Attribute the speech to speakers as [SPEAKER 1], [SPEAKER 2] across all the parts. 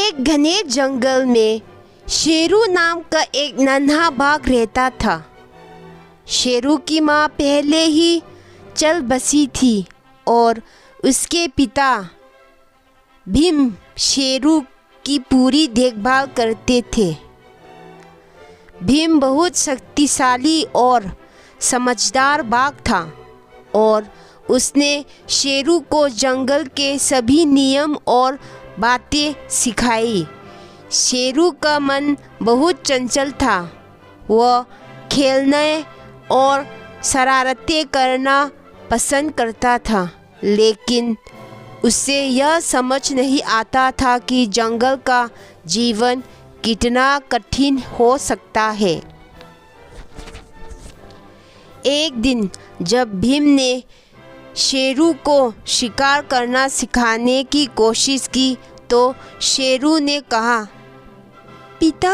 [SPEAKER 1] एक घने जंगल में शेरू नाम का एक नन्हा बाघ रहता था। शेरू की माँ पहले ही चल बसी थी और उसके पिता भीम शेरू की पूरी देखभाल करते थे। भीम बहुत शक्तिशाली और समझदार बाघ था और उसने शेरू को जंगल के सभी नियम और बातें सिखाई। शेरू का मन बहुत चंचल था। वह खेलने और शरारतें करना पसंद करता था, लेकिन उसे यह समझ नहीं आता था कि जंगल का जीवन कितना कठिन हो सकता है। एक दिन जब भीम ने शेरू को शिकार करना सिखाने की कोशिश की तो शेरू ने कहा, पिता,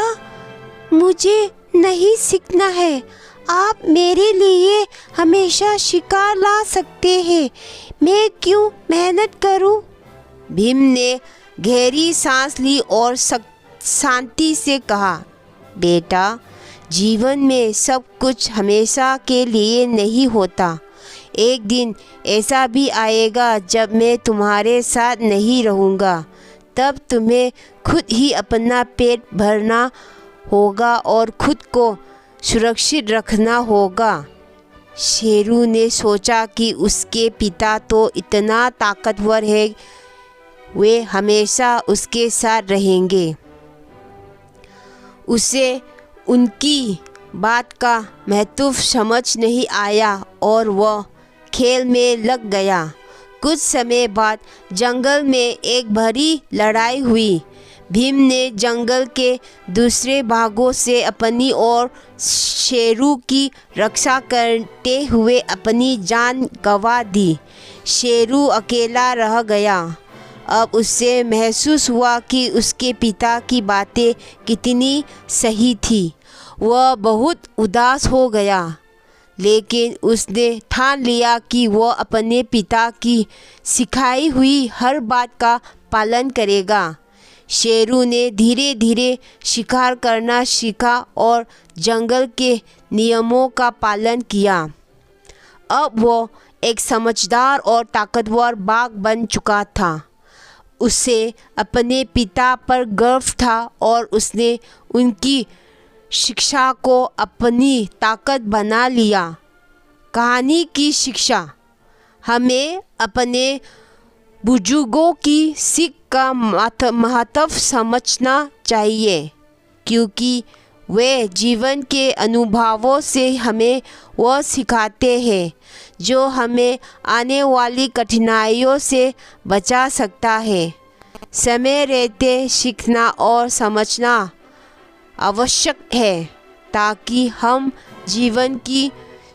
[SPEAKER 1] मुझे नहीं सीखना है। आप मेरे लिए हमेशा शिकार ला सकते हैं। मैं क्यों मेहनत करूं? भीम ने गहरी सांस ली और शांति से कहा, बेटा, जीवन में सब कुछ हमेशा के लिए नहीं होता। एक दिन ऐसा भी आएगा जब मैं तुम्हारे साथ नहीं रहूँगा। तब तुम्हें खुद ही अपना पेट भरना होगा और खुद को सुरक्षित रखना होगा। शेरू ने सोचा कि उसके पिता तो इतना ताकतवर है, वे हमेशा उसके साथ रहेंगे। उसे उनकी बात का महत्व समझ नहीं आया और वह खेल में लग गया। कुछ समय बाद जंगल में एक बड़ी लड़ाई हुई। भीम ने जंगल के दूसरे भागों से अपनी और शेरू की रक्षा करते हुए अपनी जान गंवा दी। शेरू अकेला रह गया। अब उसे महसूस हुआ कि उसके पिता की बातें कितनी सही थी। वह बहुत उदास हो गया, लेकिन उसने ठान लिया कि वह अपने पिता की सिखाई हुई हर बात का पालन करेगा। शेरू ने धीरे धीरे शिकार करना सीखा और जंगल के नियमों का पालन किया। अब वो एक समझदार और ताकतवर बाघ बन चुका था। उसे अपने पिता पर गर्व था और उसने उनकी शिक्षा को अपनी ताकत बना लिया। कहानी की शिक्षा हमें अपने बुजुर्गों की सीख का महत्व समझना चाहिए, क्योंकि वे जीवन के अनुभवों से हमें वह सिखाते हैं जो हमें आने वाली कठिनाइयों से बचा सकता है। समय रहते सीखना और समझना आवश्यक है ताकि हम जीवन की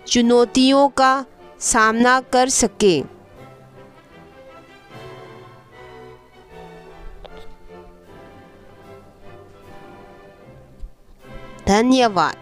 [SPEAKER 1] चुनौतियों का सामना कर सकें। धन्यवाद।